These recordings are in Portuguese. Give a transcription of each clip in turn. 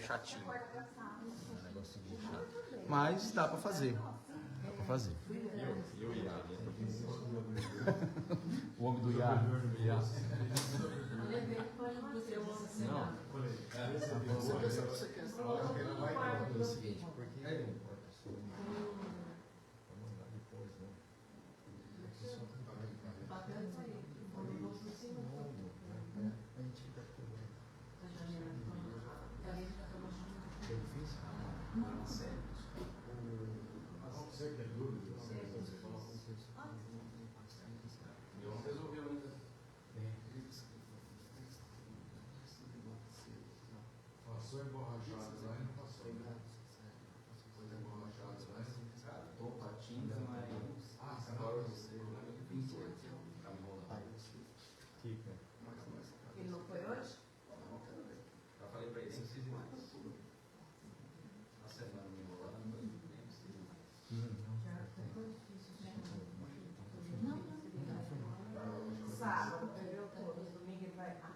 chatinho. É um negócio meio chato. Mas dá pra fazer. Dá pra fazer. E o IA? O homem do IA. Não. Você quer o seguinte, porque vamos lá depois, né? A gente fica Você que é dúvida? Não resolveu ainda. Passou emborrachado lá e não passou. Foi emborrachado lá e não Cara, tô patins, mas agora você vai me rolar. Ele não foi hoje? Já falei pra ele, nem precisa ir mais. Uma semana me enrolando, nem precisa. Sábado, perdeu todo. Domingo ele vai. acho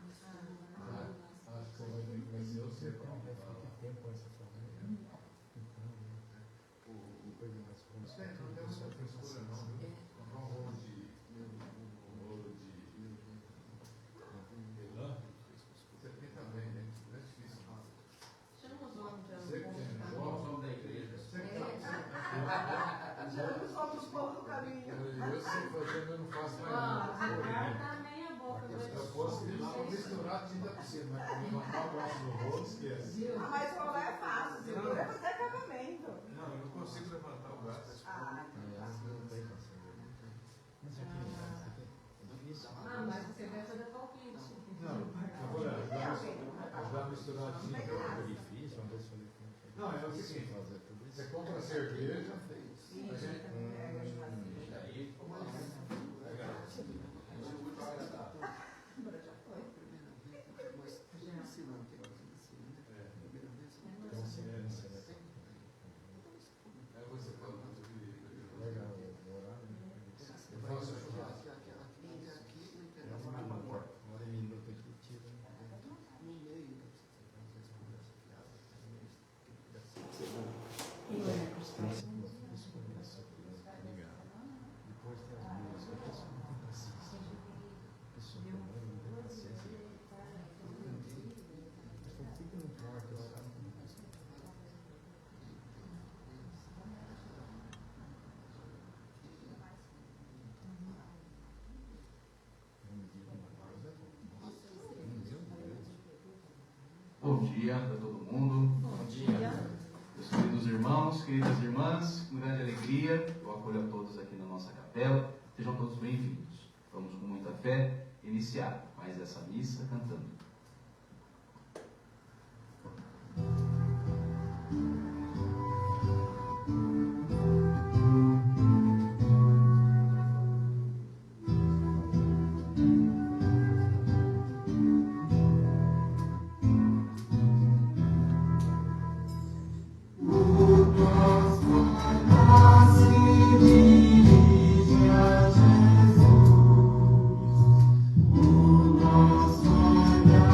que vai ser o seu. tempo essa família. Não deu só frescura não. Comprar um rolo de lã. Você tem também, né? Não é difícil. Chama os homens de Você que tem Nós jovem. somos da igreja. Você que Chama os homens do povo do caminho. eu sei fazer, eu não faço mais A nada. carta meia boca. Se eu fosse misturar tinta por cima, mas levantar o braço do rolo, esquece. Mas o rolê é fácil, segura até acabamento. Não, eu não consigo levantar o braço. Mas você vai fazer palpite. Não, agora, ajudar a misturar a tinta. É difícil, uma vez eu falei com Não, é o seguinte, você compra a cerveja, Sim, a gente pega de E aí, aí você fala, legal, o horário, eu faço o churrasco. uma hora e minuto aqui, tira. Depois tem as músicas, a pessoa não tem paciência. A pessoa também não tem paciência. Por que não corta essa? bom dia para todo mundo. Bom dia. Meus queridos irmãos, queridas irmãs, com grande alegria, eu acolho a todos aqui na nossa capela. Sejam todos bem-vindos. Vamos com muita fé iniciar mais essa missa cantando. Nosso olhar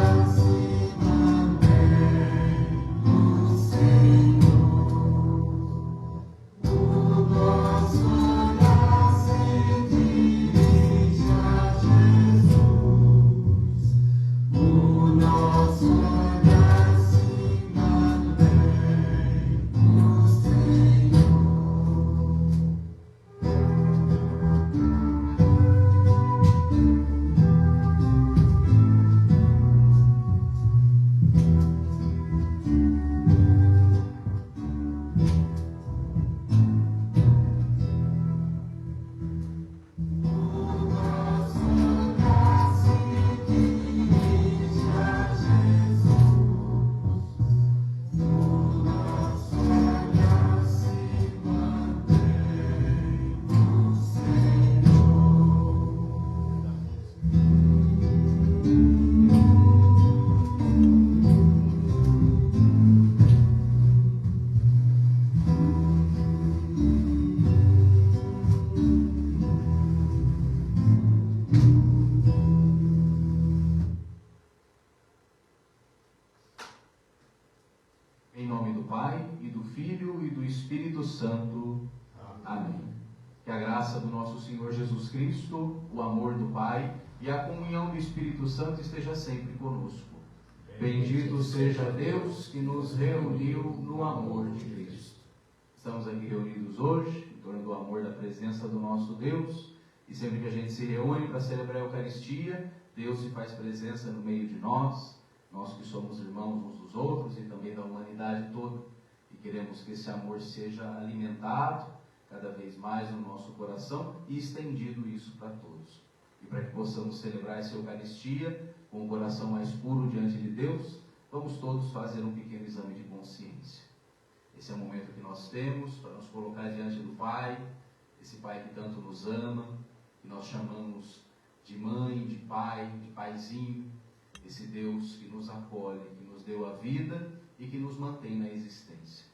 Em nome do Pai, e do Filho, e do Espírito Santo. Amém. Que a graça do nosso Senhor Jesus Cristo, o amor do Pai e a comunhão do Espírito Santo esteja sempre conosco. Bendito seja Deus que nos reuniu no amor de Cristo. Estamos aqui reunidos hoje, em torno do amor da presença do nosso Deus, e sempre que a gente se reúne para celebrar a Eucaristia, Deus se faz presença no meio de nós que somos irmãos uns dos outros e também da humanidade toda, e queremos que esse amor seja alimentado cada vez mais no nosso coração e estendido isso para todos. E para que possamos celebrar essa Eucaristia com o coração mais puro diante de Deus, vamos todos fazer um pequeno exame de consciência. Esse é o momento que nós temos para nos colocar diante do Pai, esse Pai que tanto nos ama, que nós chamamos de mãe, de pai, de paizinho, esse Deus que nos acolhe, que nos deu a vida e que nos mantém na existência.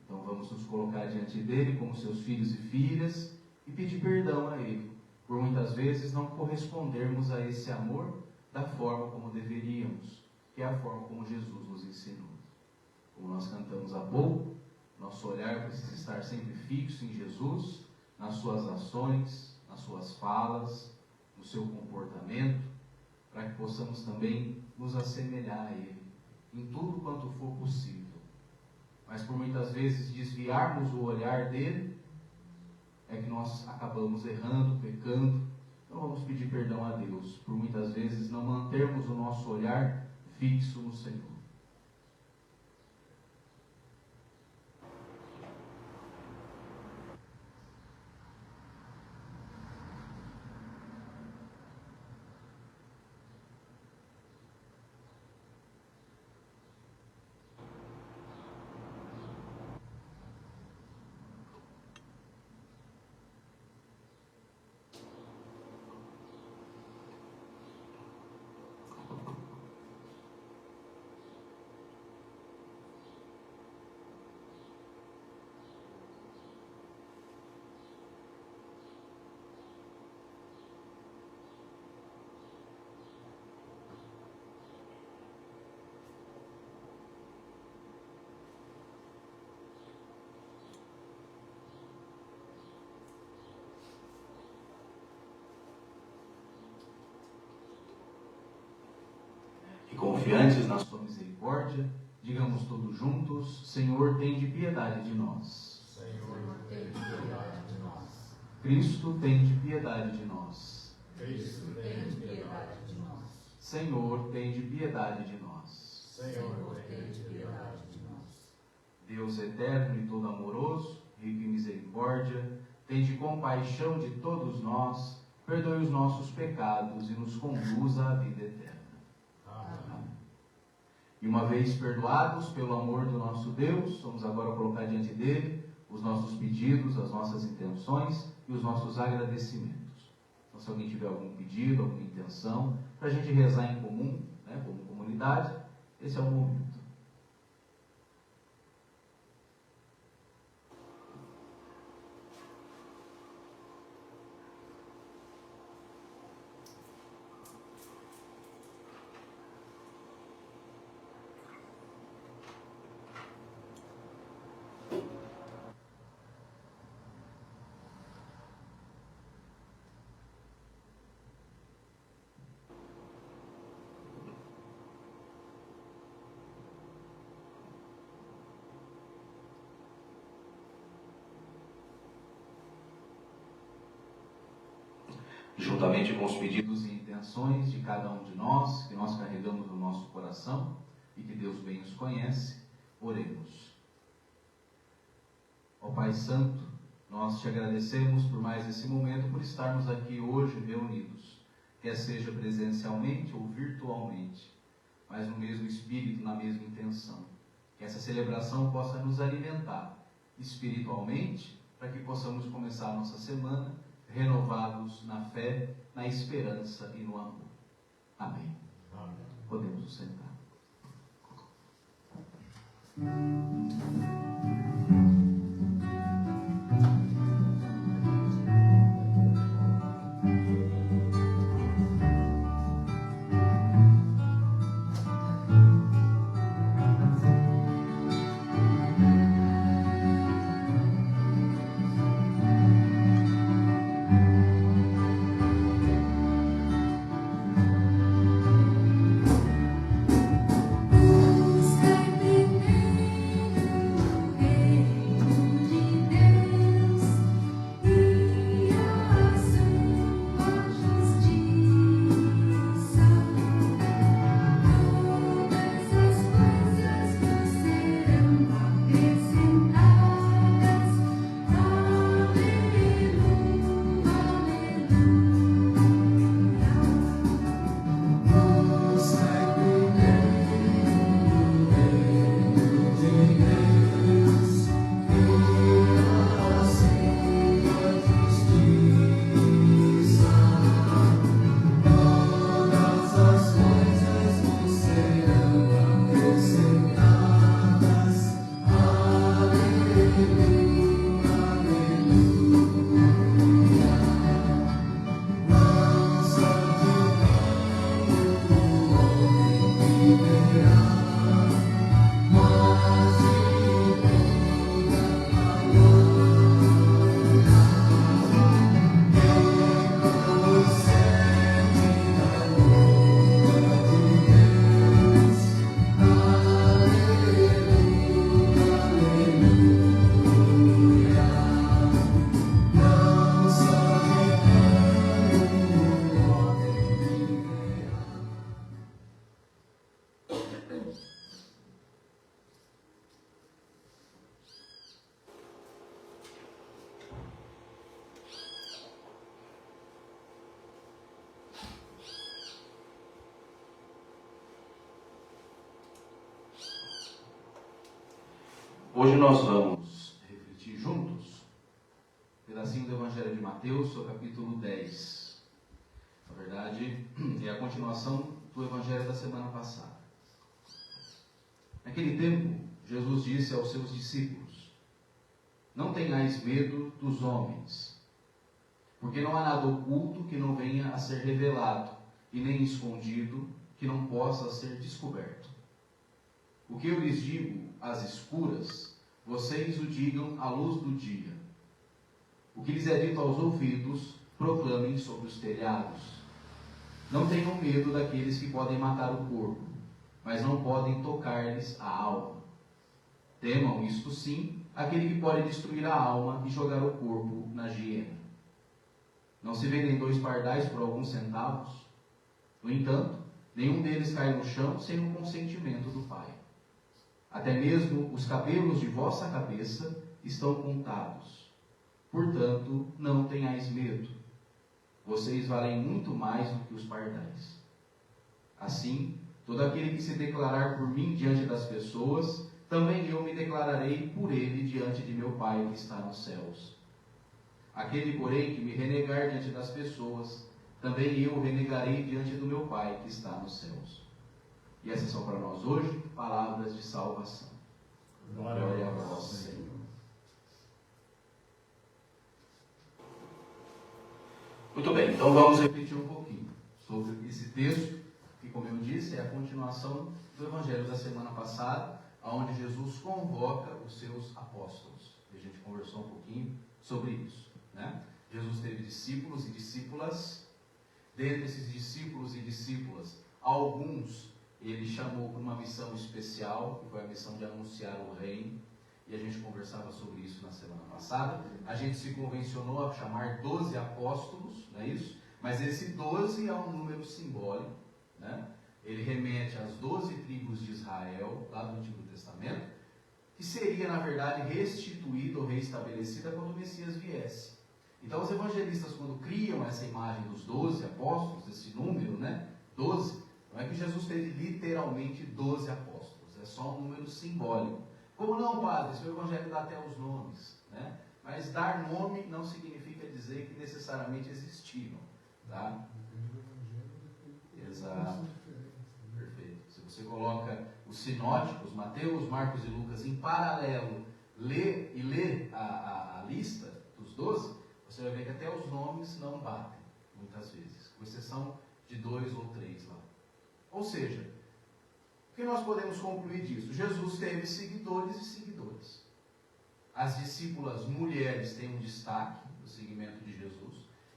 Então vamos nos colocar diante dele como seus filhos e filhas e pedir perdão a ele, por muitas vezes não correspondermos a esse amor da forma como deveríamos, que é a forma como Jesus nos ensinou. Como nós cantamos há pouco, nosso olhar precisa estar sempre fixo em Jesus, nas suas ações, nas suas falas, no seu comportamento, para que possamos também nos assemelhar a ele, em tudo quanto for possível. Mas por muitas vezes desviarmos o olhar dele, é que nós acabamos errando, pecando. Então vamos pedir perdão a Deus, por muitas vezes não mantermos o nosso olhar fixo no Senhor. E confiantes na sua misericórdia, digamos todos juntos: Senhor, tende piedade de nós. Senhor, tem piedade de nós. Cristo, tende piedade de nós. Cristo, tem piedade de nós. Senhor, tende piedade de nós. Senhor, tem piedade de nós. Deus eterno e todo amoroso, rico em misericórdia, tende compaixão de todos nós, perdoe os nossos pecados e nos conduza à vida eterna. Amém. E uma vez perdoados pelo amor do nosso Deus, vamos agora colocar diante dele os nossos pedidos, as nossas intenções e os nossos agradecimentos. Então, se alguém tiver algum pedido, alguma intenção, para a gente rezar em comum, como comunidade, esse é o momento. Juntamente com os pedidos e intenções de cada um de nós, que nós carregamos no nosso coração e que Deus bem os conhece, oremos. Ó Pai Santo, nós te agradecemos por mais esse momento, por estarmos aqui hoje reunidos, quer seja presencialmente ou virtualmente, mas no mesmo espírito, na mesma intenção. Que essa celebração possa nos alimentar espiritualmente, para que possamos começar a nossa semana renovados na fé, na esperança e no amor. Amém. Amém. Podemos nos sentar. Hoje nós vamos refletir juntos um pedacinho do Evangelho de Mateus, o capítulo 10. Na verdade, é a continuação do Evangelho da semana passada. Naquele tempo, Jesus disse aos seus discípulos: não tenhais medo dos homens, porque não há nada oculto que não venha a ser revelado, e nem escondido que não possa ser descoberto. O que eu lhes digo às escuras, vocês o digam à luz do dia. O que lhes é dito aos ouvidos, proclamem sobre os telhados. Não tenham medo daqueles que podem matar o corpo, mas não podem tocar-lhes a alma. Temam, isto sim, aquele que pode destruir a alma e jogar o corpo na hiena. Não se vendem 2 pardais por alguns centavos? No entanto, nenhum deles cai no chão sem o consentimento do Pai. Até mesmo os cabelos de vossa cabeça estão contados. Portanto, não tenhais medo. Vocês valem muito mais do que os pardais. Assim, todo aquele que se declarar por mim diante das pessoas, também eu me declararei por ele diante de meu Pai que está nos céus. Aquele, porém, que me renegar diante das pessoas, também eu o renegarei diante do meu Pai que está nos céus. E essas são para nós hoje palavras de salvação. Glória a vós, Senhor. Muito bem, então vamos refletir um pouquinho sobre esse texto, que, como eu disse, é a continuação do Evangelho da semana passada, onde Jesus convoca os seus apóstolos. A gente conversou um pouquinho sobre isso, né? Jesus teve discípulos e discípulas. Dentre esses discípulos e discípulas, alguns ele chamou para uma missão especial, que foi a missão de anunciar o reino, e a gente conversava sobre isso na semana passada. A gente se convencionou a chamar 12 apóstolos, não é isso? Mas esse 12 é um número simbólico, né? Ele remete às 12 tribos de Israel, lá do Antigo Testamento, que seria, na verdade, restituída ou reestabelecida quando o Messias viesse. Então, os evangelistas, quando criam essa imagem dos 12 apóstolos, esse número, né, 12, não é que Jesus teve literalmente 12 apóstolos, é só um número simbólico. Como não, padre? Esse evangelho dá até os nomes, né? Mas dar nome não significa dizer que necessariamente existiram, tá? Exato. Perfeito. Se você coloca os sinóticos, Mateus, Marcos e Lucas, em paralelo, lê a lista dos 12, você vai ver que até os nomes não batem, muitas vezes, com exceção de 2 ou 3 lá. Ou seja, o que nós podemos concluir disso? Jesus teve seguidores e seguidores. As discípulas mulheres têm um destaque no seguimento de Jesus,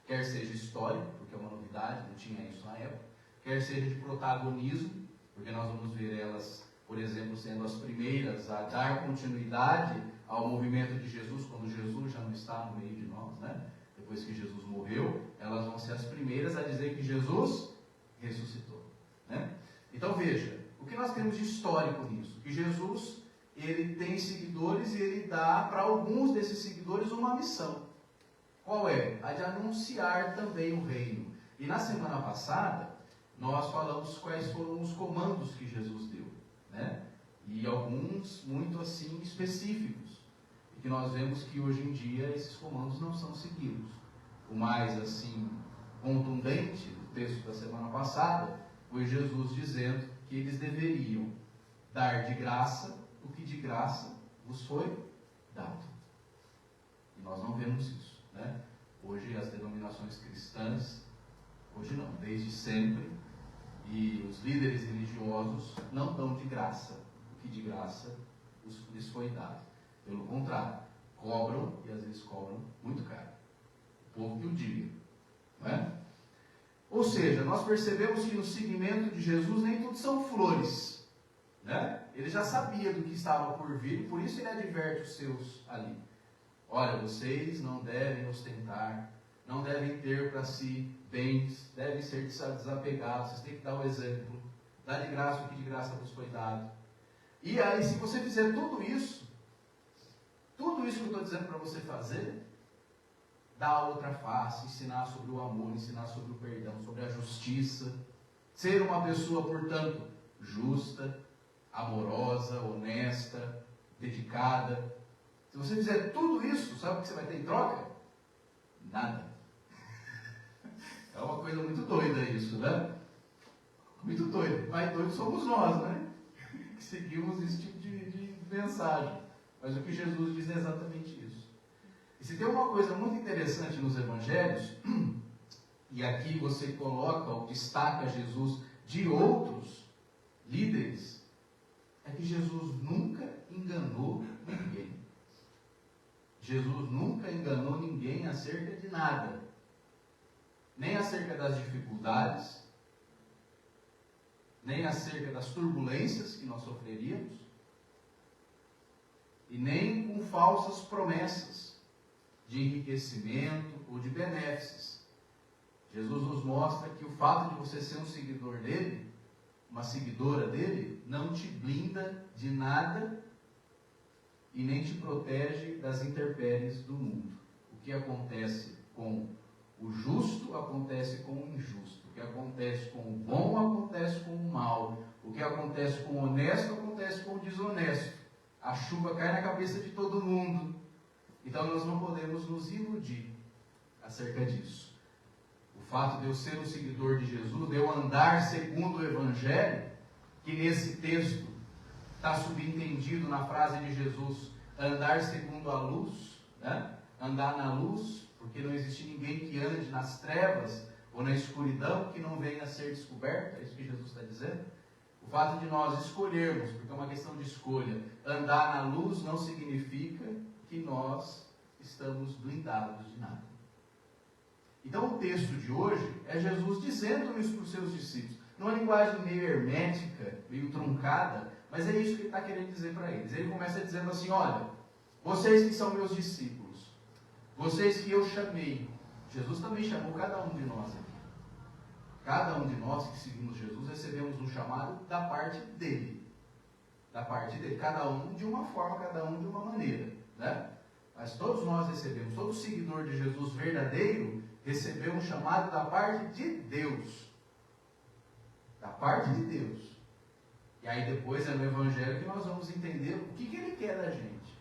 quer seja histórico, porque é uma novidade, não tinha isso na época, quer seja de protagonismo, porque nós vamos ver elas, por exemplo, sendo as primeiras a dar continuidade ao movimento de Jesus, quando Jesus já não está no meio de nós, né? Depois que Jesus morreu, elas vão ser as primeiras a dizer que Jesus ressuscitou, né? Então veja, o que nós temos de histórico nisso? Que Jesus, ele tem seguidores e ele dá para alguns desses seguidores uma missão. Qual é? A de anunciar também o reino. E na semana passada, nós falamos quais foram os comandos que Jesus deu, né? E alguns muito assim específicos. E que nós vemos que hoje em dia esses comandos não são seguidos. O mais assim contundente do texto da semana passada foi Jesus dizendo que eles deveriam dar de graça o que de graça vos foi dado. E nós não vemos isso, né? Hoje as denominações cristãs, hoje não, desde sempre, e os líderes religiosos não dão de graça o que de graça lhes foi dado. Pelo contrário, cobram, e às vezes cobram muito caro. O povo que o diga, não é? Ou seja, nós percebemos que no seguimento de Jesus nem tudo são flores, né? Ele já sabia do que estava por vir, por isso ele adverte os seus ali. Olha, vocês não devem ostentar, não devem ter para si bens, devem ser desapegados, vocês têm que dar o exemplo, dar de graça o que de graça vos foi dado. E aí, se você fizer tudo isso que eu estou dizendo para você fazer, dar a outra face, ensinar sobre o amor, ensinar sobre o perdão, sobre a justiça, ser uma pessoa, portanto, justa, amorosa, honesta, dedicada. Se você fizer tudo isso, sabe o que você vai ter em troca? Nada. É uma coisa muito doida isso, né? Muito doido. Mas doidos somos nós, né? Que seguimos esse tipo de mensagem. Mas o que Jesus diz é exatamente isso. E se tem uma coisa muito interessante nos evangelhos, e aqui você coloca ou destaca Jesus de outros líderes, é que Jesus nunca enganou ninguém. Jesus nunca enganou ninguém acerca de nada. Nem acerca das dificuldades, nem acerca das turbulências que nós sofreríamos, e nem com falsas promessas de enriquecimento ou de benéfices. Jesus nos mostra que o fato de você ser um seguidor dele, uma seguidora dele, não te blinda de nada e nem te protege das intempéries do mundo. O que acontece com o justo acontece com o injusto. O que acontece com o bom acontece com o mal. O que acontece com o honesto acontece com o desonesto. A chuva cai na cabeça de todo mundo. Então nós não podemos nos iludir acerca disso. O fato de eu ser um seguidor de Jesus, de eu andar segundo o Evangelho, que nesse texto está subentendido na frase de Jesus, andar segundo a luz, né? Andar na luz, porque não existe ninguém que ande nas trevas ou na escuridão que não venha a ser descoberto. É isso que Jesus está dizendo. O fato de nós escolhermos, porque é uma questão de escolha, andar na luz não significa que nós estamos blindados de nada. Então o texto de hoje é Jesus dizendo isso para os seus discípulos. Numa linguagem meio hermética, meio truncada, mas é isso que ele está querendo dizer para eles. Ele começa dizendo assim: olha, vocês que são meus discípulos, vocês que eu chamei, Jesus também chamou cada um de nós aqui. Cada um de nós que seguimos Jesus recebemos um chamado da parte dele. Da parte dele. Cada um de uma forma, cada um de uma maneira, né? Mas todos nós recebemos, todo seguidor de Jesus verdadeiro recebeu um chamado da parte de Deus. Da parte de Deus. E aí depois é no Evangelho que nós vamos entender o que ele quer da gente.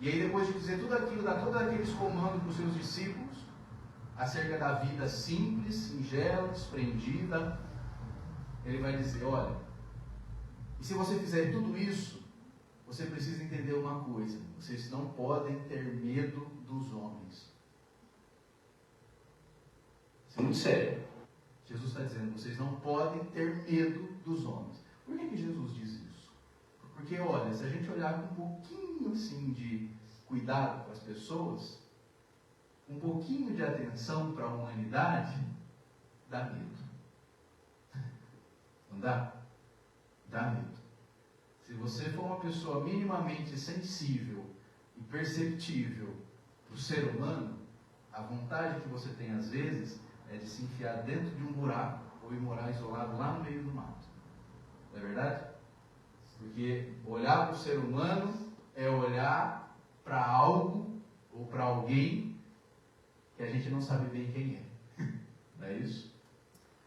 E aí depois de dizer tudo aquilo, dar todos aqueles comandos para os seus discípulos, acerca da vida simples, singela, desprendida, ele vai dizer: olha, e se você fizer tudo isso, você precisa entender uma coisa: vocês não podem ter medo dos homens. Isso é muito sério. Jesus está dizendo: vocês não podem ter medo dos homens. Por que Jesus diz isso? Porque, olha, se a gente olhar com um pouquinho assim de cuidado com as pessoas, um pouquinho de atenção para a humanidade, dá medo. Não dá? Dá medo. Se você for uma pessoa minimamente sensível e perceptível para o ser humano, a vontade que você tem às vezes é de se enfiar dentro de um buraco ou ir morar isolado lá no meio do mato. Não é verdade? Porque olhar para o ser humano é olhar para algo ou para alguém que a gente não sabe bem quem é. Não é isso?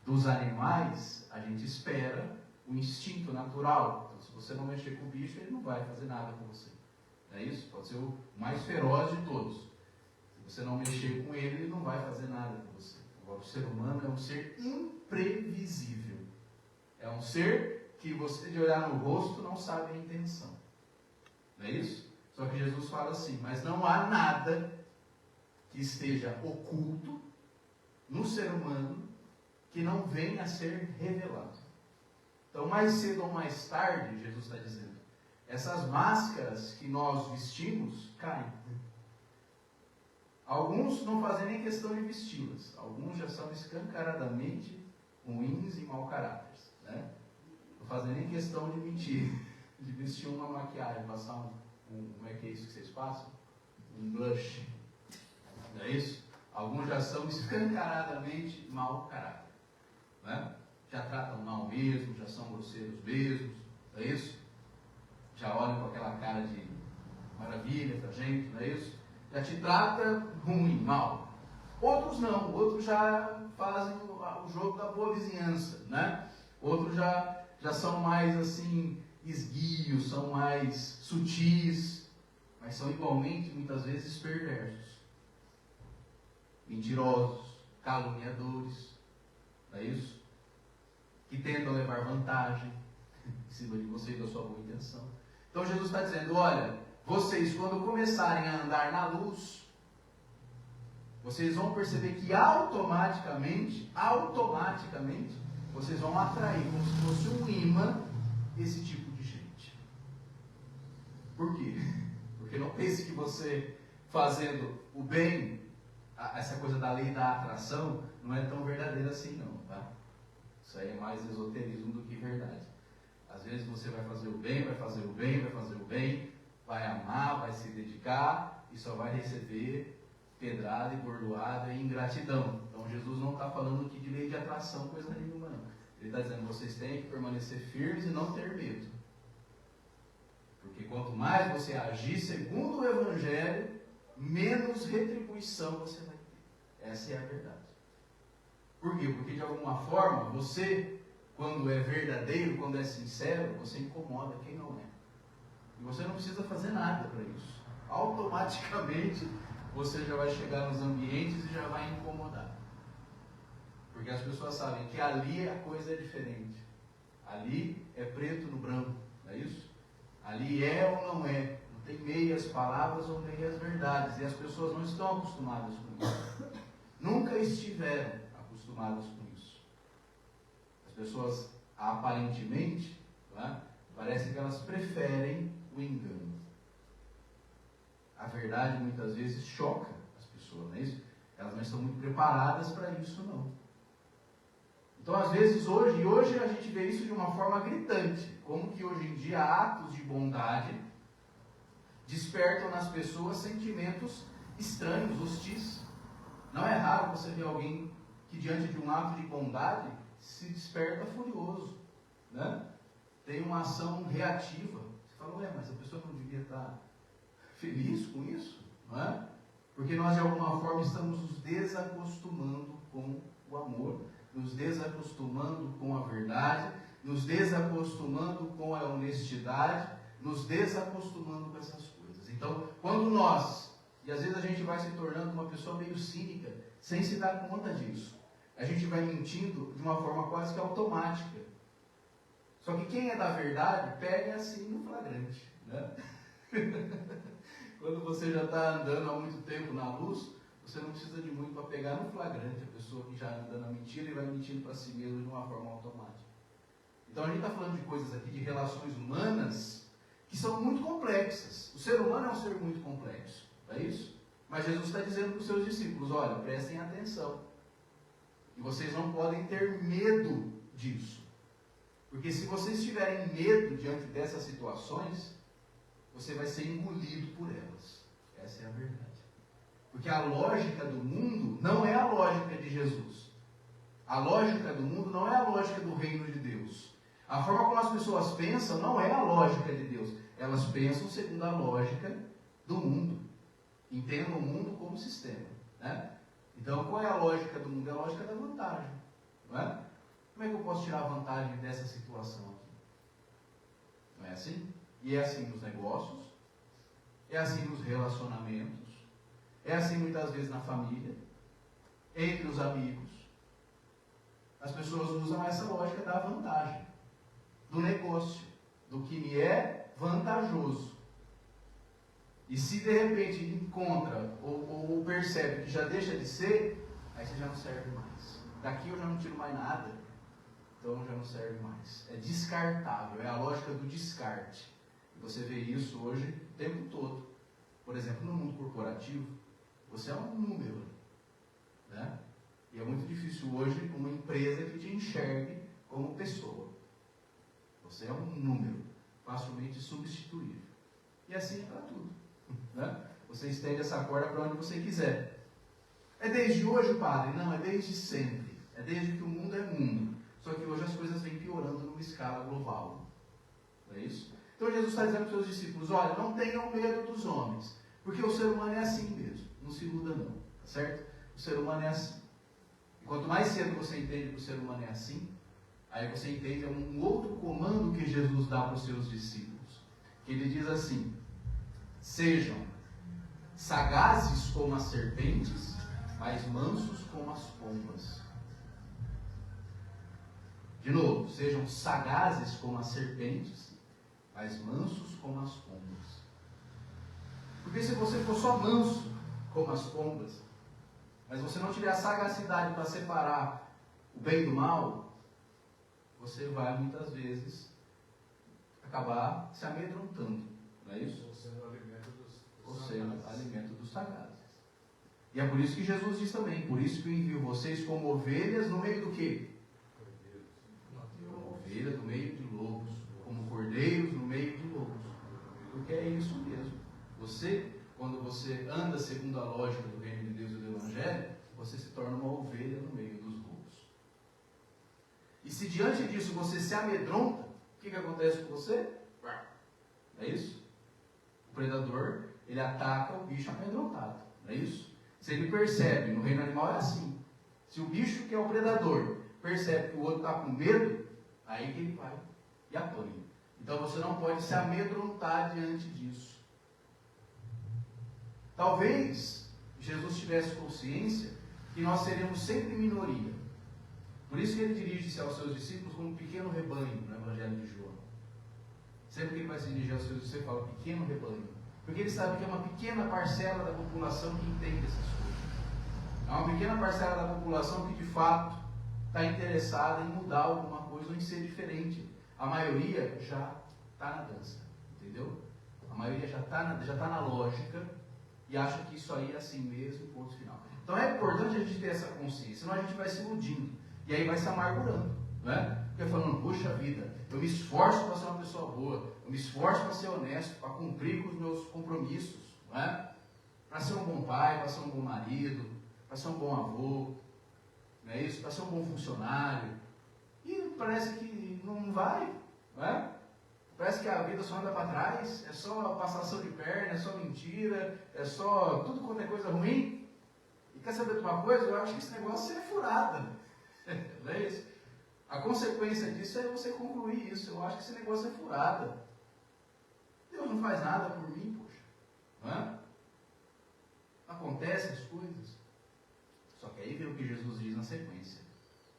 Dos animais, a gente espera o instinto natural. Então, se você não mexer com o bicho, ele não vai fazer nada com você. Não é isso? Pode ser o mais feroz de todos. Se você não mexer com ele, ele não vai fazer nada com você. Agora, o ser humano é um ser imprevisível. É um ser que você, de olhar no rosto, não sabe a intenção. Não é isso? Só que Jesus fala assim: mas não há nada que esteja oculto no ser humano que não venha a ser revelado. Então, mais cedo ou mais tarde, Jesus está dizendo, essas máscaras que nós vestimos caem. Alguns não fazem nem questão de vesti-las. Alguns já são escancaradamente ruins e mau caráter, né? Não fazem nem questão de mentir, de vestir uma maquiagem, passar como é que é isso que vocês passam? Um blush. Não é isso? Alguns já são escancaradamente mau caráter, né? Já tratam mal mesmo, já são grosseiros mesmo, não é isso? Já olham com aquela cara de maravilha pra gente, não é isso? Já te trata ruim, mal. Outros não, outros já fazem o jogo da boa vizinhança, né? Outros já são mais assim, esguios, são mais sutis, mas são igualmente, muitas vezes, perversos. Mentirosos, caluniadores, não é isso? Que tentam levar vantagem em cima de você e da sua boa intenção. Então Jesus está dizendo, olha, vocês quando começarem a andar na luz, vocês vão perceber que automaticamente, vocês vão atrair como se fosse um imã esse tipo de gente. Por quê? Porque não pense que você fazendo o bem, essa coisa da lei da atração, não é tão verdadeira assim não, tá? Isso aí é mais esoterismo do que verdade. Às vezes você vai fazer o bem, vai amar, vai se dedicar e só vai receber pedrada e bordoada e ingratidão. Então Jesus não está falando aqui de lei de atração, coisa nenhuma não. Ele está dizendo, vocês têm que permanecer firmes e não ter medo. Porque quanto mais você agir segundo o Evangelho, menos retribuição você vai ter. Essa é a verdade. Por quê? Porque de alguma forma, você, quando é verdadeiro, quando é sincero, você incomoda quem não é. E você não precisa fazer nada para isso. Automaticamente, você já vai chegar nos ambientes e já vai incomodar. Porque as pessoas sabem que ali a coisa é diferente. Ali é preto no branco, não é isso? Ali é ou não é. Não tem meias palavras ou meias verdades. E as pessoas não estão acostumadas com isso. Nunca estiveram acostumadas com isso. As pessoas, aparentemente, não é? Parece que elas preferem o engano. A verdade muitas vezes choca as pessoas, não é isso? Elas não estão muito preparadas para isso, não. Então, às vezes, hoje a gente vê isso de uma forma gritante. Como que hoje em dia atos de bondade despertam nas pessoas sentimentos estranhos, hostis. Não é raro você ver alguém que diante de um ato de bondade se desperta furioso, né? Tem uma ação reativa. Você fala, mas a pessoa não devia estar feliz com isso, não é? Porque nós de alguma forma estamos nos desacostumando com o amor, nos desacostumando com a verdade, nos desacostumando com a honestidade, nos desacostumando com essas coisas. Então, quando nós, e às vezes a gente vai se tornando uma pessoa meio cínica, sem se dar conta disso, a gente vai mentindo de uma forma quase que automática. Só que quem é da verdade, pega assim no flagrante, né? Quando você já está andando há muito tempo na luz, você não precisa de muito para pegar no flagrante a pessoa que já anda na mentira e vai mentindo para si mesmo de uma forma automática. Então a gente está falando de coisas aqui, de relações humanas, que são muito complexas. O ser humano é um ser muito complexo, não é isso? Mas Jesus está dizendo para os seus discípulos, olha, prestem atenção. E vocês não podem ter medo disso. Porque se vocês tiverem medo diante dessas situações, você vai ser engolido por elas. Essa é a verdade. Porque a lógica do mundo não é a lógica de Jesus. A lógica do mundo não é a lógica do reino de Deus. A forma como as pessoas pensam não é a lógica de Deus. Elas pensam segundo a lógica do mundo. Entendam o mundo como sistema, né? Então, qual é a lógica do mundo? É a lógica da vantagem, não é? Como é que eu posso tirar vantagem dessa situação aqui? Não é assim? E é assim nos negócios, é assim nos relacionamentos, é assim muitas vezes na família, entre os amigos. As pessoas usam essa lógica da vantagem, do negócio, do que me é vantajoso. E se de repente encontra ou percebe que já deixa de ser, aí você já não serve mais. Daqui eu já não tiro mais nada, então já não serve mais. É descartável, é a lógica do descarte. E você vê isso hoje o tempo todo. Por exemplo, no mundo corporativo, você é um número, né? E é muito difícil hoje uma empresa que te enxergue como pessoa. Você é um número, facilmente substituível. E assim é para tudo, né? Você estende essa corda para onde você quiser. É desde hoje, padre? Não, é desde sempre. É desde que o mundo é mundo. Só que hoje as coisas vêm piorando numa escala global. Não é isso? Então Jesus está dizendo para os seus discípulos, olha, não tenham medo dos homens, porque o ser humano é assim mesmo, não se iluda não, tá certo? O ser humano é assim. E quanto mais cedo você entende que o ser humano é assim, aí você entende um outro comando que Jesus dá para os seus discípulos. Ele diz assim: sejam sagazes como as serpentes, mas mansos como as pombas. De novo, sejam sagazes como as serpentes, mas mansos como as pombas. Porque se você for só manso como as pombas, mas você não tiver a sagacidade para separar o bem do mal, você vai muitas vezes acabar se amedrontando, não é isso? Ou sendo alimento Ou sendo alimento dos sagazes. E é por isso que Jesus diz também: por isso que eu envio vocês como ovelhas no meio do quê? Como ovelhas no meio de lobos, como cordeiros no meio de lobos. Porque é isso mesmo. Você, quando você anda segundo a lógica do reino de Deus e do Evangelho, você se torna uma ovelha no meio dos lobos. E se diante disso você se amedronta, o que acontece com você? É isso? O predador, ele ataca o bicho amedrontado. Não é isso? Se ele percebe, no reino animal é assim. Se o bicho que é o predador percebe que o outro está com medo, aí que ele vai e apanha. Então você não pode se amedrontar diante disso. Talvez Jesus tivesse consciência que nós seremos sempre minoria. Por isso que ele dirige-se aos seus discípulos como um pequeno rebanho no Evangelho de João. Sempre que ele vai se dirigir aos seus discípulos, ele fala pequeno rebanho. Porque ele sabe que é uma pequena parcela da população que entende essas coisas. É uma pequena parcela da população que de fato está interessada em mudar alguma coisa ou em ser diferente. A maioria já está na dança, entendeu? A maioria já está na lógica e acha que isso aí é assim mesmo, ponto final. Então é importante a gente ter essa consciência, senão a gente vai se iludindo e aí vai se amargurando, não é? Porque falando, puxa vida, eu me esforço para ser uma pessoa boa, eu me esforço para ser honesto, para cumprir com os meus compromissos, não é? Para ser um bom pai, para ser um bom marido, para ser um bom avô, não é isso? Para ser um bom funcionário. E parece que não vai, não é? Parece que a vida só anda para trás, é só passação de perna, é só mentira, é só tudo quanto é coisa ruim. E quer saber de uma coisa? Eu acho que esse negócio é furada. Não é isso? A consequência disso é você concluir isso. Eu acho que esse negócio é furada. Deus não faz nada por mim, poxa. Não é? Acontecem as coisas. Só que aí vem o que Jesus diz na sequência.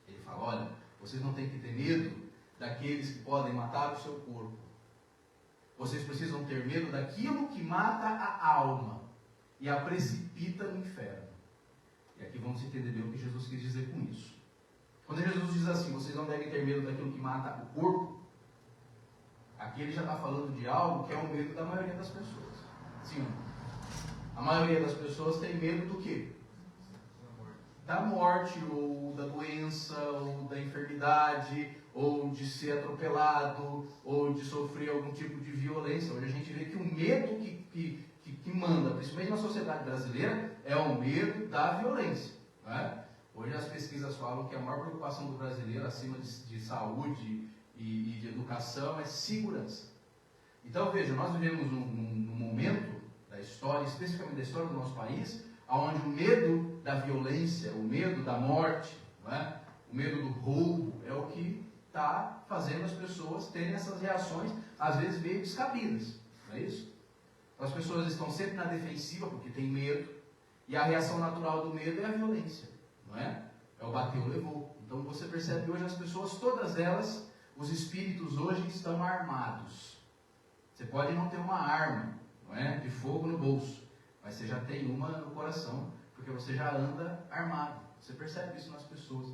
Ele fala, olha, vocês não têm que ter medo daqueles que podem matar o seu corpo. Vocês precisam ter medo daquilo que mata a alma e a precipita no inferno. E aqui vamos entender bem o que Jesus quis dizer com isso. Quando Jesus diz assim, vocês não devem ter medo daquilo que mata o corpo, aqui ele já está falando de algo que é o medo da maioria das pessoas. Sim, a maioria das pessoas tem medo do quê? Da morte, ou da doença, ou da enfermidade, ou de ser atropelado, ou de sofrer algum tipo de violência. Hoje a gente vê que o medo que manda, principalmente na sociedade brasileira, é o medo da violência. Não é? Hoje as pesquisas falam que a maior preocupação do brasileiro, acima de saúde e de educação, é segurança. Então veja, nós vivemos num momento da história, especificamente da história do nosso país, onde o medo da violência, o medo da morte, não é? O medo do roubo é o que está fazendo as pessoas terem essas reações, às vezes meio descabidas, não é isso? As pessoas estão sempre na defensiva porque têm medo, e a reação natural do medo é a violência, não é? É o bateu, levou. Então você percebe que hoje as pessoas, todas elas, os espíritos hoje estão armados. Você pode não ter uma arma, não é? De fogo no bolso, mas você já tem uma no coração, porque você já anda armado. Você percebe isso nas pessoas.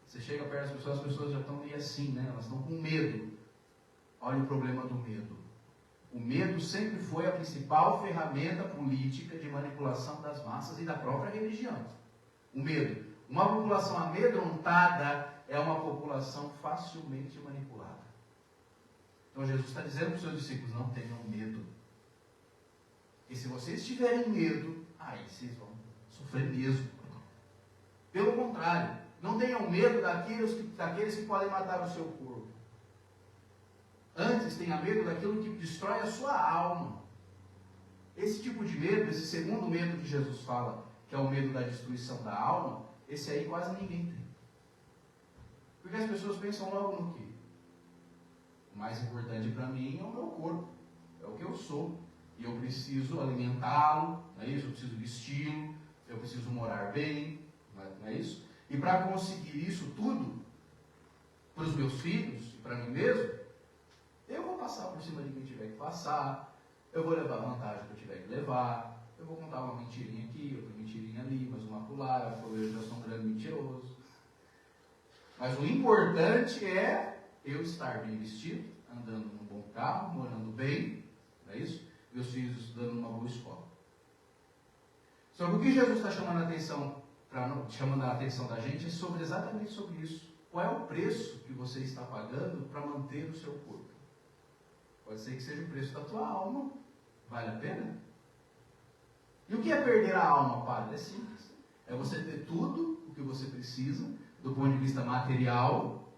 Você chega perto das pessoas, as pessoas já estão meio assim, né? Elas estão com medo. Olha o problema do medo. O medo sempre foi a principal ferramenta política de manipulação das massas e da própria religião. O medo. Uma população amedrontada é uma população facilmente manipulada. Então Jesus está dizendo para os seus discípulos, não tenham medo. E se vocês tiverem medo, aí vocês vão sofrer mesmo. Pelo contrário, não tenham medo daqueles que podem matar o seu corpo. Antes, tenha medo daquilo que destrói a sua alma. Esse tipo de medo, esse segundo medo que Jesus fala, que é o medo da destruição da alma, esse aí quase ninguém tem. Porque as pessoas pensam logo no quê? O mais importante para mim é o meu corpo, é o que eu sou. E eu preciso alimentá-lo, não é isso? Eu preciso vesti-lo, eu preciso morar bem, não é isso? E para conseguir isso tudo, para os meus filhos e para mim mesmo, eu vou passar por cima de quem tiver que passar, eu vou levar a vantagem que eu tiver que levar, eu vou contar uma mentirinha aqui, outra mentirinha ali, mais uma pular, eu já sou um grande mentiroso. Mas o importante é eu estar bem vestido, andando num bom carro, morando bem, não é isso? Meus filhos estudando numa boa escola. Só que o que Jesus está chamando a atenção da gente é exatamente sobre isso. Qual é o preço que você está pagando para manter o seu corpo? Pode ser que seja o preço da tua alma. Vale a pena? E o que é perder a alma, padre? É simples. É você ter tudo o que você precisa, do ponto de vista material,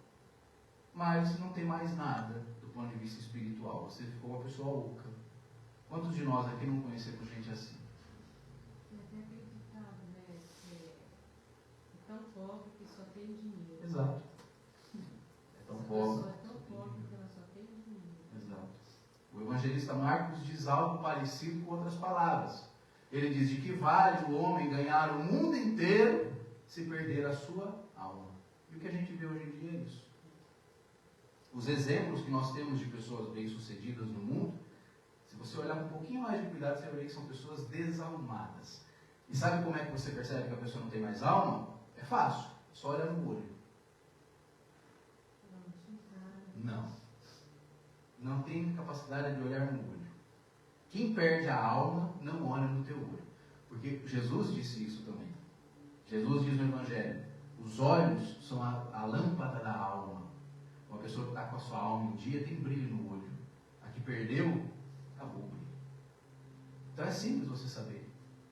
mas não tem mais nada do ponto de vista espiritual. Você ficou uma pessoa oca. Quantos de nós aqui não conhecemos gente assim? Eu tenho acreditado, né? Que é tão pobre que só tem dinheiro. Exato. É tão pobre. É tão pobre que ela só tem dinheiro. Exato. O evangelista Marcos diz algo parecido com outras palavras. Ele diz: de que vale o homem ganhar o mundo inteiro se perder a sua alma? E o que a gente vê hoje em dia é isso. Os exemplos que nós temos de pessoas bem-sucedidas no mundo, se você olhar com um pouquinho mais de cuidado, você vai ver que são pessoas desalmadas. E sabe como é que você percebe que a pessoa não tem mais alma? É fácil, é só olhar no olho. Não tem capacidade de olhar no olho. Quem perde a alma não olha no teu olho. Porque Jesus disse isso também. Jesus diz no Evangelho: os olhos são a lâmpada da alma. Uma pessoa que está com a sua alma em dia tem brilho no olho. A que perdeu, acabou o brilho. Então é simples você saber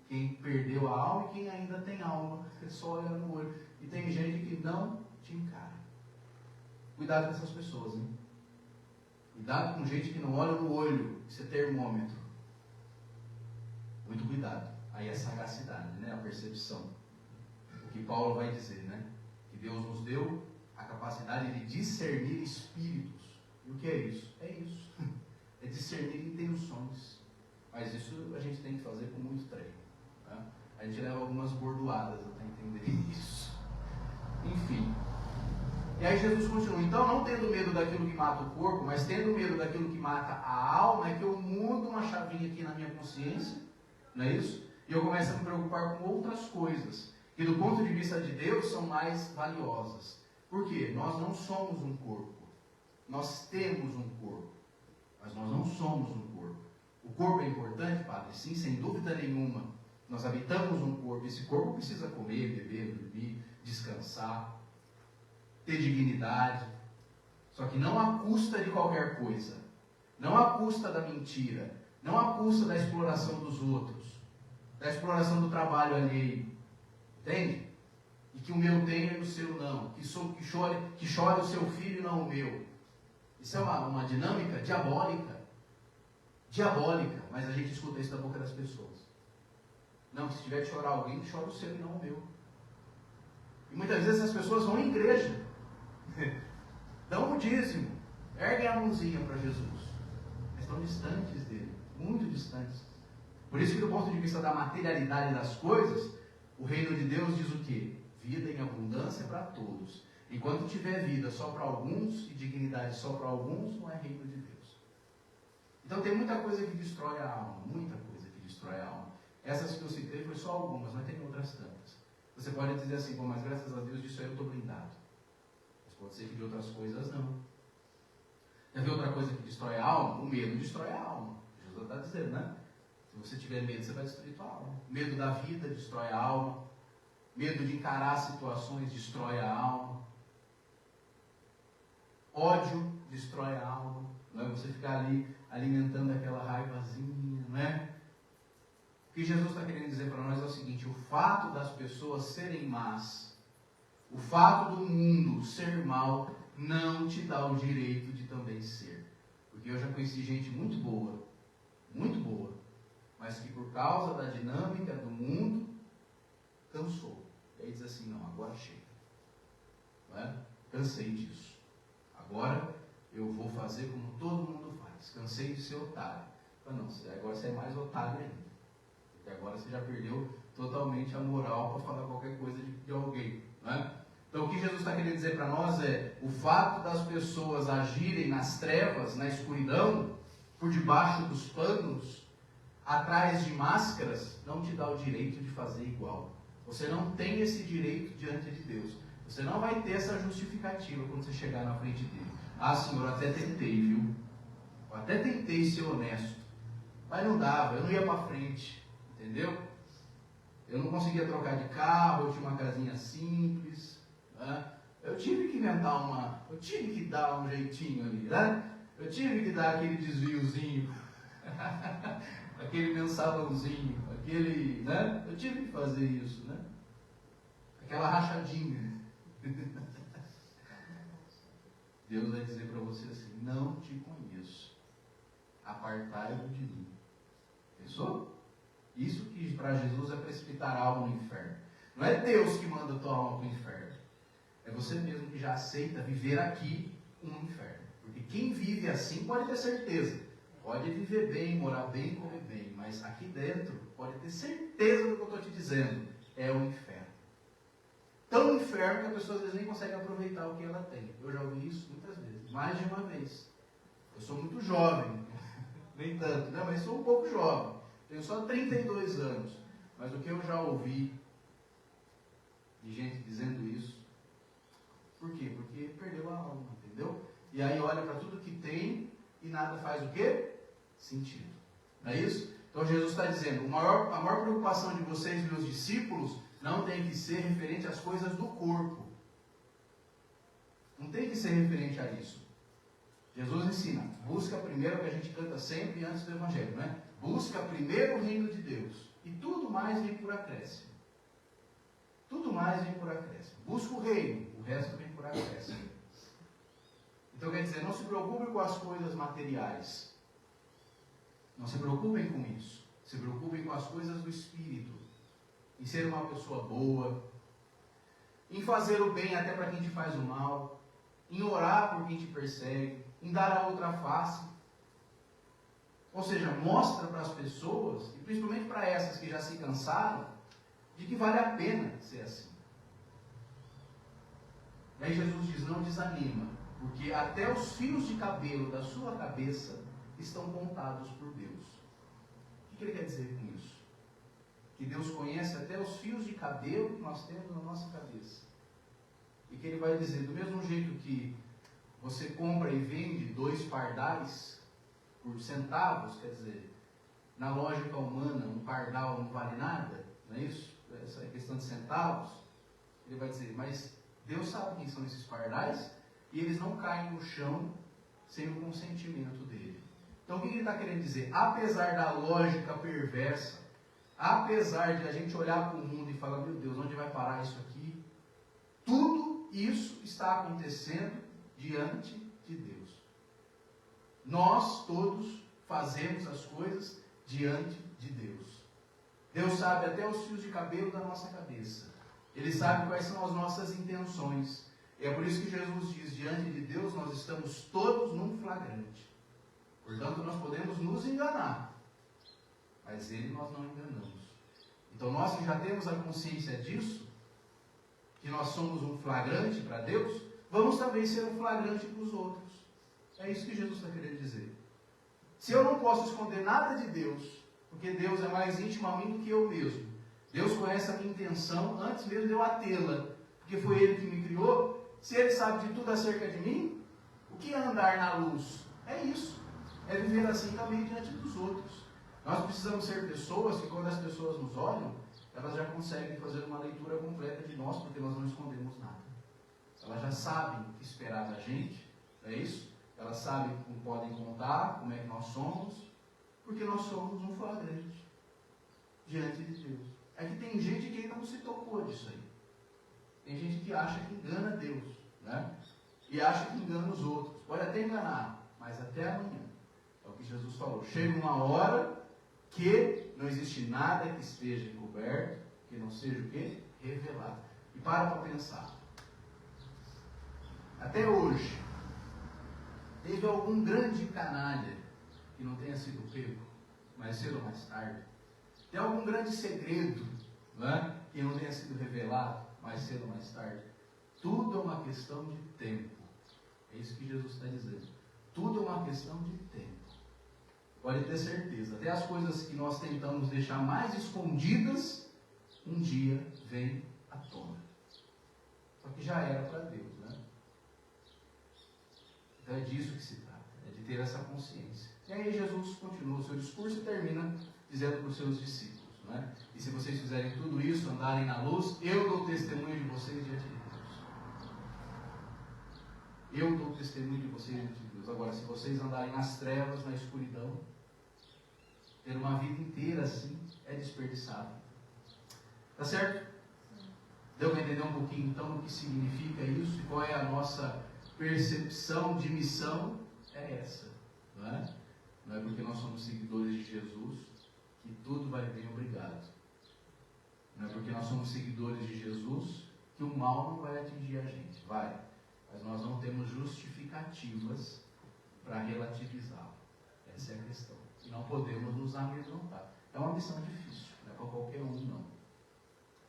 quem perdeu a alma e quem ainda tem alma. É só olhar no olho. E tem gente que não te encara. Cuidado com essas pessoas, hein? Cuidado com gente que não olha no olho. Isso é termômetro. Muito cuidado. Aí é sagacidade, né? A percepção. O que Paulo vai dizer, né? Que Deus nos deu a capacidade de discernir espíritos. E o que é isso? É isso. É discernir intenções. Mas isso a gente tem que fazer com muito treino. Tá? A gente leva algumas bordoadas até entender isso. Enfim. E aí Jesus continua: então, não tendo medo daquilo que mata o corpo, mas tendo medo daquilo que mata a alma, é que eu mudo uma chavinha aqui na minha consciência, não é isso? E eu começo a me preocupar com outras coisas, que do ponto de vista de Deus são mais valiosas. Por quê? Nós não somos um corpo. Nós temos um corpo, mas nós não somos um corpo. O corpo é importante, padre? Sim, sem dúvida nenhuma. Nós habitamos um corpo. Esse corpo precisa comer, beber, dormir, descansar, ter dignidade. Só que não à custa de qualquer coisa. Não à custa da mentira. Não à custa da exploração dos outros. Da exploração do trabalho alheio. Entende? E que o meu tenha e o seu não. Que chore o seu filho e não o meu. Isso é uma dinâmica diabólica. Diabólica. Mas a gente escuta isso da boca das pessoas. Não, se tiver de chorar alguém, chora o seu e não o meu. E muitas vezes as pessoas vão em igreja. Dão o dízimo. Erguem a mãozinha para Jesus. Mas estão distantes dele. Muito distantes. Por isso que do ponto de vista da materialidade das coisas, o reino de Deus diz o quê? Vida em abundância para todos. Enquanto tiver vida só para alguns e dignidade só para alguns, não é reino de Deus. Então tem muita coisa que destrói a alma. Muita coisa que destrói a alma. Essas que eu citei foi só algumas, mas tem outras tantas. Você pode dizer assim: bom, mas graças a Deus disso aí eu estou blindado. Mas pode ser que de outras coisas não. Quer ver outra coisa que destrói a alma? O medo destrói a alma. Jesus está dizendo, né? Se você tiver medo, você vai destruir a tua alma. Medo da vida destrói a alma. Medo de encarar situações destrói a alma. Ódio destrói a alma. Não é? Você ficar ali alimentando aquela raivazinha, não é? O que Jesus está querendo dizer para nós é o seguinte: o fato das pessoas serem más, o fato do mundo ser mal, não te dá o direito de também ser. Porque eu já conheci gente muito boa, mas que por causa da dinâmica do mundo, cansou. E aí diz assim: não, agora chega. Não é? Cansei disso. Agora eu vou fazer como todo mundo faz. Cansei de ser otário. Não, agora você é mais otário ainda. Porque agora você já perdeu totalmente a moral para falar qualquer coisa de alguém. Né? Então o que Jesus está querendo dizer para nós é: o fato das pessoas agirem nas trevas, na escuridão, por debaixo dos panos, atrás de máscaras, não te dá o direito de fazer igual. Você não tem esse direito diante de Deus. Você não vai ter essa justificativa quando você chegar na frente dele. Ah, Senhor, eu até tentei, viu? Eu até tentei ser honesto, mas não dava, eu não ia para frente, entendeu? Eu não conseguia trocar de carro, eu tinha uma casinha simples, né? Eu tive que inventar eu tive que dar um jeitinho ali, né? Eu tive que dar aquele desviozinho, aquele mensalãozinho, né? Eu tive que fazer isso, né? Aquela rachadinha. Deus vai dizer para você assim: não te conheço, apartai-vos de mim. Pensou? Isso que para Jesus é precipitar algo no inferno. Não é Deus que manda a tua alma para o inferno. É você mesmo que já aceita viver aqui um inferno. Porque quem vive assim pode ter certeza. Pode viver bem, morar bem, comer bem. Mas aqui dentro, pode ter certeza do que eu estou te dizendo. É o inferno. Tão inferno que a pessoa às vezes nem consegue aproveitar o que ela tem. Eu já ouvi isso muitas vezes. Mais de uma vez. Eu sou muito jovem. Nem tanto, né? Mas sou um pouco jovem. Tenho só 32 anos. Mas o que eu já ouvi de gente dizendo isso. Por quê? Porque perdeu a alma, entendeu? E aí olha para tudo que tem e nada faz o quê? Sentido. Não é isso? Então Jesus está dizendo: a maior preocupação de vocês, meus discípulos, não tem que ser referente às coisas do corpo. Não tem que ser referente a isso. Jesus ensina: busca primeiro o que a gente canta sempre antes do Evangelho, né? Busca primeiro o reino de Deus. E tudo mais vem por acréscimo. Tudo mais vem por acréscimo. Busca o reino, o resto vem por acréscimo. Então quer dizer, não se preocupem com as coisas materiais. Não se preocupem com isso. Se preocupem com as coisas do Espírito. Em ser uma pessoa boa. Em fazer o bem até para quem te faz o mal. Em orar por quem te persegue. Em dar a outra face. Ou seja, mostra para as pessoas, e principalmente para essas que já se cansaram, de que vale a pena ser assim. Aí Jesus diz: não desanima, porque até os fios de cabelo da sua cabeça estão contados por Deus. O que ele quer dizer com isso? Que Deus conhece até os fios de cabelo que nós temos na nossa cabeça. E que ele vai dizer: do mesmo jeito que você compra e vende 2 pardais por centavos, quer dizer, na lógica humana, um pardal não vale nada, não é isso? Essa questão de centavos. Ele vai dizer: mas Deus sabe quem são esses pardais e eles não caem no chão sem o consentimento dele. Então o que ele está querendo dizer? Apesar da lógica perversa, apesar de a gente olhar para o mundo e falar: meu Deus, onde vai parar isso aqui? Tudo isso está acontecendo diante de Deus. Nós todos fazemos as coisas diante de Deus. Deus sabe até os fios de cabelo da nossa cabeça. Ele sabe quais são as nossas intenções. E é por isso que Jesus diz: diante de Deus nós estamos todos num flagrante. Portanto, nós podemos nos enganar, mas Ele nós não enganamos. Então nós que já temos a consciência disso, que nós somos um flagrante para Deus, vamos também ser um flagrante para os outros. É isso que Jesus está querendo dizer. Se eu não posso esconder nada de Deus, porque Deus é mais íntimo a mim do que eu mesmo. Deus conhece a minha intenção antes mesmo de eu a tê-la, porque foi Ele que me criou. Se Ele sabe de tudo acerca de mim, o que é andar na luz? É isso. É viver assim também diante dos outros. Nós precisamos ser pessoas que, quando as pessoas nos olham, elas já conseguem fazer uma leitura completa de nós, porque nós não escondemos nada. Elas já sabem o que esperar da gente, é isso? Elas sabem como podem contar, como é que nós somos, porque nós somos um flagrante diante de Deus. É que tem gente que ainda não se tocou disso aí. Tem gente que acha que engana Deus, né? E acha que engana os outros. Pode até enganar, mas até amanhã. É o que Jesus falou. Chega uma hora que não existe nada que esteja encoberto, que não seja o quê? Revelado. E para pensar. até hoje, teve algum grande canalha que não tenha sido pego, mais cedo ou mais tarde? Tem algum grande segredo, não é? Que não tenha sido revelado, mais cedo ou mais tarde? Tudo é uma questão de tempo. É isso que Jesus está dizendo. Tudo é uma questão de tempo. Pode ter certeza. Até as coisas que nós tentamos deixar mais escondidas, um dia vem à tona. Só que já era para Deus, né? Então é disso que se trata. É de ter essa consciência. E aí Jesus continua o seu discurso e termina dizendo para os seus discípulos, não é? E se vocês fizerem tudo isso, andarem na luz, eu dou testemunho de vocês diante de Deus. Eu dou testemunho de vocês diante de Deus. Agora, se vocês andarem nas trevas, na escuridão, ter uma vida inteira assim é desperdiçado. Tá certo? Deu para entender um pouquinho então o que significa isso e qual é a nossa percepção de missão? É essa, não é? Não é porque nós somos seguidores de Jesus que tudo vai bem, obrigado. Não é porque nós somos seguidores de Jesus que o mal não vai atingir a gente. Vai. Mas nós não temos justificativas para relativizá-lo. Essa é a questão. E não podemos nos amedrontar. É uma missão difícil. Não é para qualquer um, não.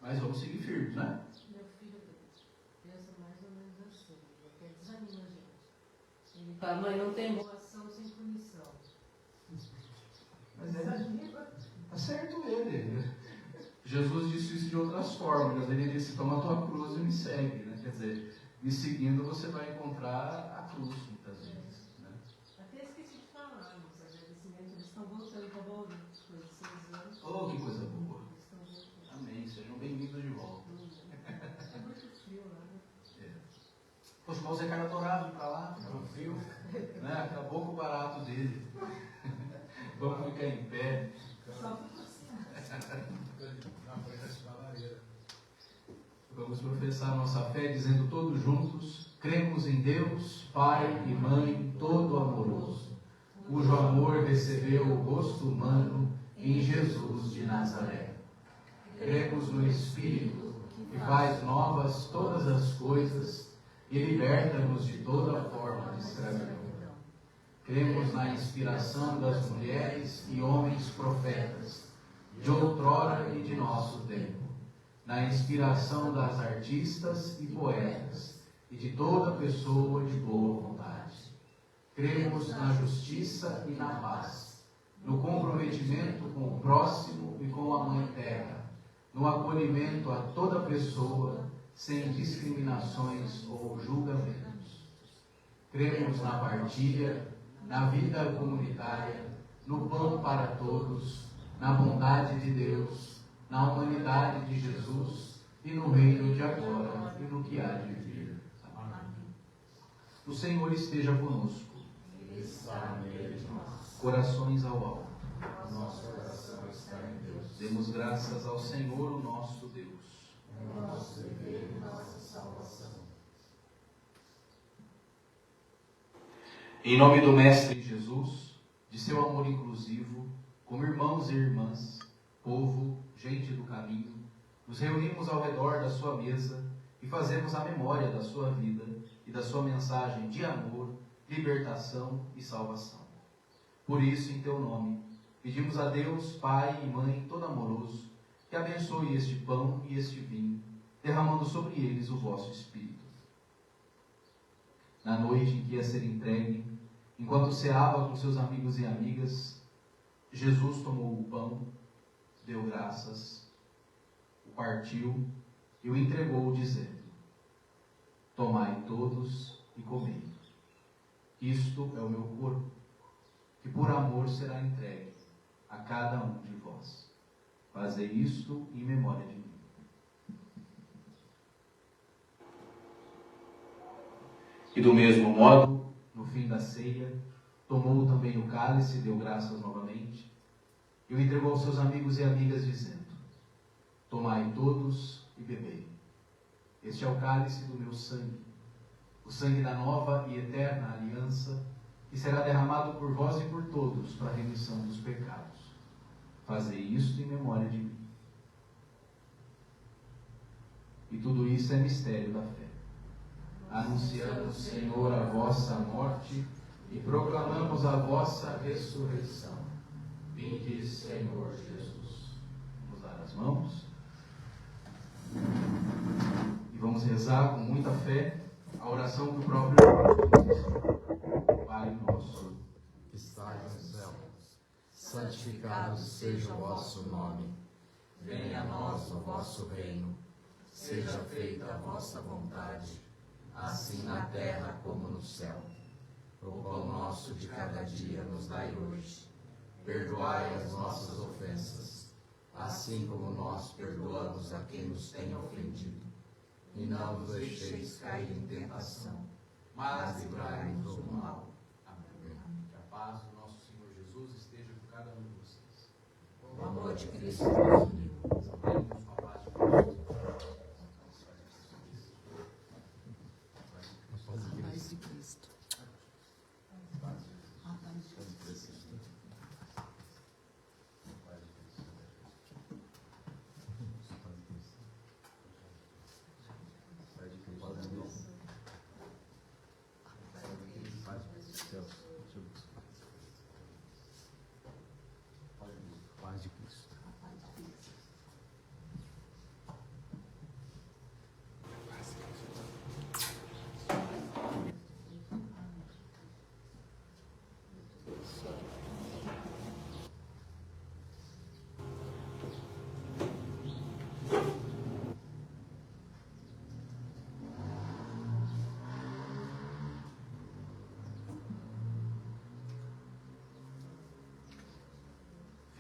Mas vamos seguir firmes, né? Meu filho pensa mais ou menos assim. Ele até desanima a gente. Ele fala, mãe, não tem boa ação sem punição. Mas tá certo ele. Jesus disse isso de outras formas. Ele disse, toma a tua cruz e me segue. Né? Quer dizer, me seguindo você vai encontrar a cruz muitas vezes. Né? Até esqueci de falar, nos agradecimentos, eles estão voltando para Bauru, depois de 6 anos. Oh, que coisa boa. Eles estão voltando. Amém. Sejam bem-vindos de volta. É muito frio lá, né? É. Poxa, mas o Zé Carlos adorava ir para lá, ficava frio. Né? Acabou com o barato dele. Vamos ficar em pé. Só para passear. Na frente da lareira. Vamos professar nossa fé dizendo todos juntos: cremos em Deus, Pai e Mãe todo amoroso, cujo amor recebeu o rosto humano em Jesus de Nazaré. Cremos no Espírito, que faz novas todas as coisas e liberta-nos de toda forma de escravidão. Cremos na inspiração das mulheres e homens profetas, de outrora e de nosso tempo, na inspiração das artistas e poetas e de toda pessoa de boa vontade. Cremos na justiça e na paz, no comprometimento com o próximo e com a Mãe Terra, no acolhimento a toda pessoa, sem discriminações ou julgamentos. Cremos na partilha, na vida comunitária, no pão para todos, na bondade de Deus, na humanidade de Jesus e no reino de agora e no que há de vir. Amém. O Senhor esteja conosco. Ele está no meio de nós. Corações ao alto. Nosso coração está em Deus. Demos graças ao Senhor, o nosso Deus. É o nosso dever e nossa salvação. Em nome do Mestre Jesus, de seu amor inclusivo, como irmãos e irmãs, povo, gente do caminho, nos reunimos ao redor da sua mesa e fazemos a memória da sua vida e da sua mensagem de amor, libertação e salvação. Por isso, em teu nome, pedimos a Deus, Pai e Mãe todo amoroso, que abençoe este pão e este vinho, derramando sobre eles o vosso Espírito. Na noite em que ia ser entregue, enquanto ceava com seus amigos e amigas, Jesus tomou o pão, deu graças, o partiu e o entregou, dizendo: tomai todos e comei. Isto é o meu corpo, que por amor será entregue a cada um de vós. Fazei isto em memória de mim. E do mesmo modo, no fim da ceia, tomou também o cálice e deu graças novamente, e o entregou aos seus amigos e amigas, dizendo: tomai todos e bebei. Este é o cálice do meu sangue, o sangue da nova e eterna aliança, que será derramado por vós e por todos para a remissão dos pecados. Fazei isto em memória de mim. E tudo isso é mistério da fé. anunciamos, Senhor, a vossa morte e proclamamos a vossa ressurreição. Vinde, Senhor Jesus. Vamos dar as mãos e vamos rezar com muita fé a oração do próprio Jesus. Pai nosso, que estais no céu, santificado seja o vosso nome. Venha a nós o vosso reino. Seja feita a vossa vontade, assim na terra como no céu. O pão nosso de cada dia nos dai hoje. Perdoai as nossas ofensas, assim como nós perdoamos a quem nos tem ofendido. E não nos deixeis cair em tentação, mas livrai-nos do mal. amém. Que a paz do nosso Senhor Jesus esteja com cada um de vocês. O amor de Cristo nos uniu. Saberemos com a paz de Cristo. A paz de Cristo. Paz de Cristo.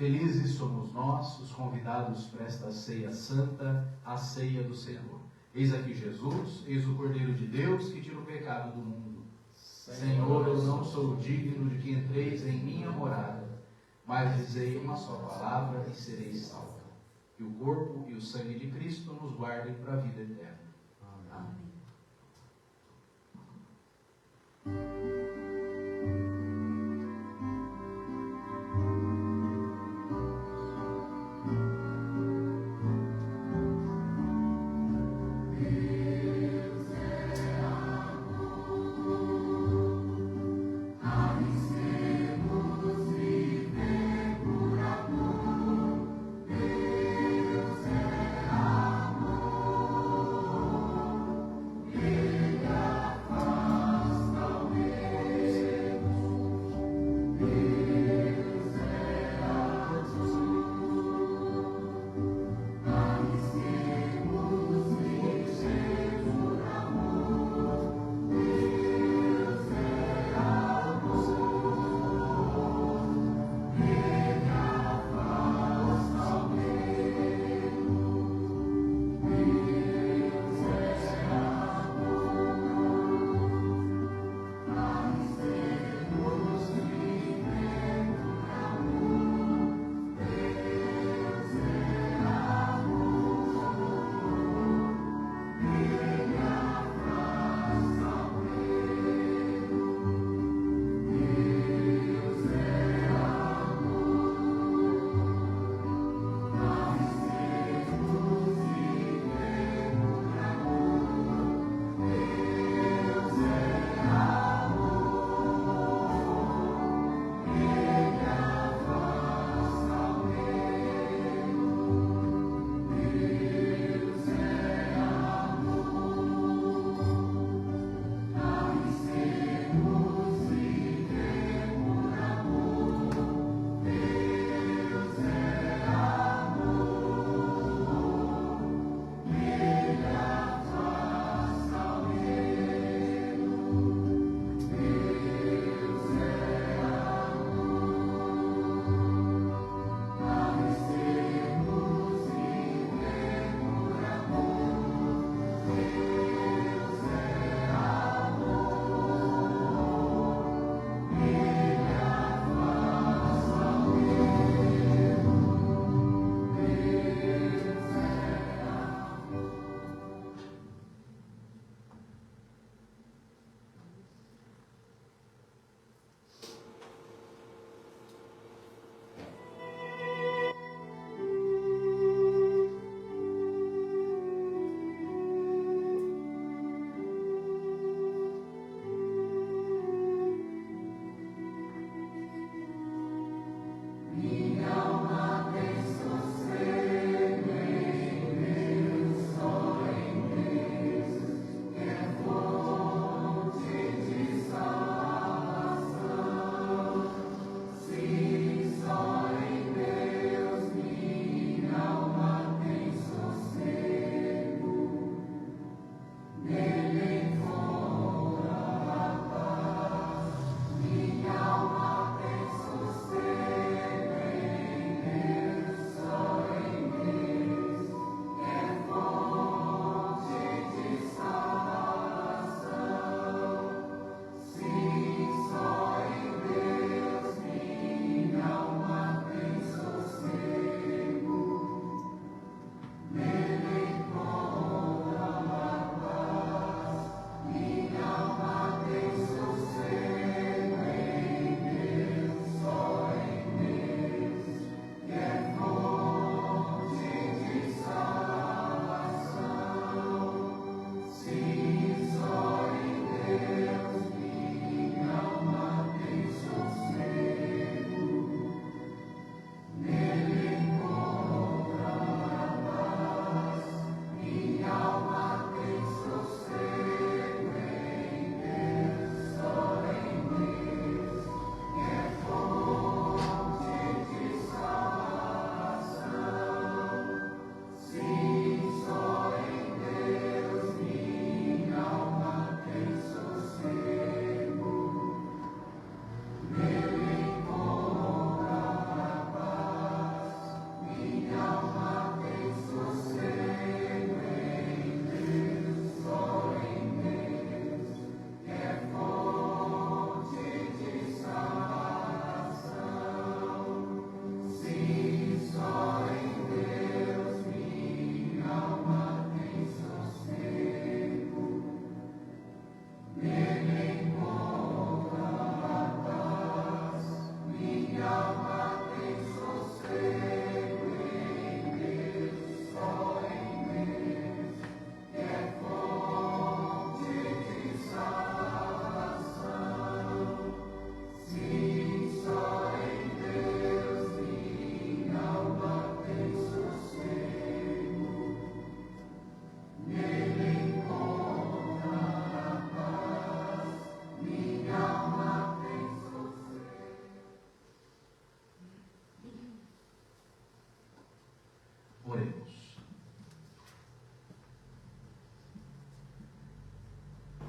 Felizes somos nós, os convidados para esta ceia santa, a ceia do Senhor. Eis aqui Jesus, eis o Cordeiro de Deus que tira o pecado do mundo. Senhor, eu não sou digno de que entreis em minha morada, mas dizei uma só palavra e sereis salvo. Que o corpo e o sangue de Cristo nos guardem para a vida eterna. Amém.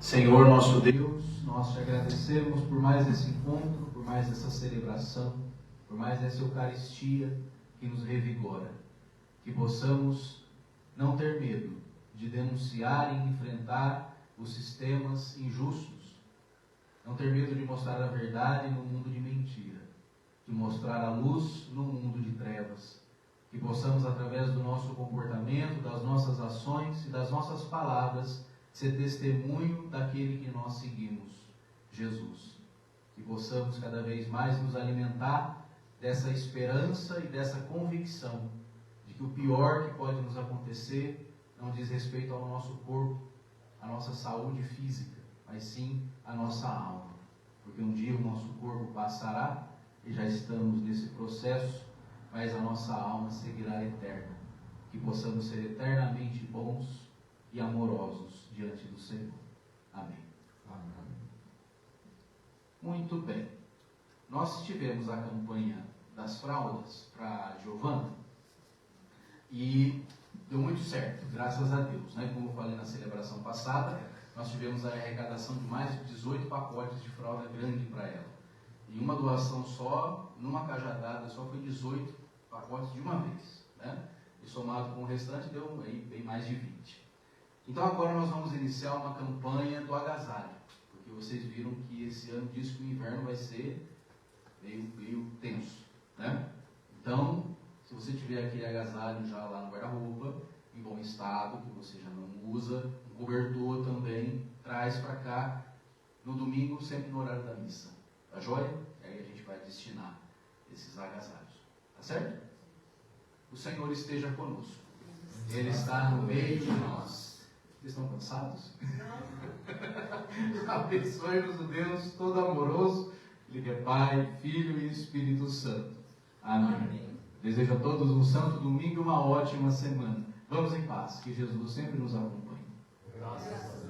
Senhor nosso Deus, nós te agradecemos por mais esse encontro, por mais essa celebração, por mais essa Eucaristia que nos revigora. Que possamos não ter medo de denunciar e enfrentar os sistemas injustos. Não ter medo de mostrar a verdade no mundo de mentira. De mostrar a luz no mundo de trevas. Que possamos, através do nosso comportamento, das nossas ações e das nossas palavras, ser testemunho daquele que nós seguimos, Jesus. Que possamos cada vez mais nos alimentar dessa esperança e dessa convicção de que o pior que pode nos acontecer não diz respeito ao nosso corpo, à nossa saúde física, mas sim à nossa alma. Porque um dia o nosso corpo passará, e já estamos nesse processo, mas a nossa alma seguirá eterna. Que possamos ser eternamente bons e amorosos diante do Senhor. Amém. Amém. Muito bem. Nós tivemos a campanha das fraldas para Giovana e deu muito certo, graças a Deus, né? Como eu falei na celebração passada, nós tivemos a arrecadação de mais de 18 pacotes de fralda grande para ela. E uma doação só, numa cajadada só, foi 18 pacotes de uma vez, né? E somado com o restante deu aí bem mais de 20. Então agora nós vamos iniciar uma campanha do agasalho, porque vocês viram que esse ano diz que o inverno vai ser meio tenso, né? Então, se você tiver aquele agasalho já lá no guarda-roupa, em bom estado, que você já não usa, um cobertor também, traz para cá no domingo, sempre no horário da missa. Tá joia? E aí a gente vai destinar esses agasalhos. Tá certo? O Senhor esteja conosco. Ele está no meio de nós. Vocês estão cansados? Abençoe-nos o Deus todo amoroso, Ele é Pai, Filho e Espírito Santo. Amém. Amém. Desejo a todos um santo domingo e uma ótima semana. Vamos em paz, que Jesus sempre nos acompanhe. Graças a Deus.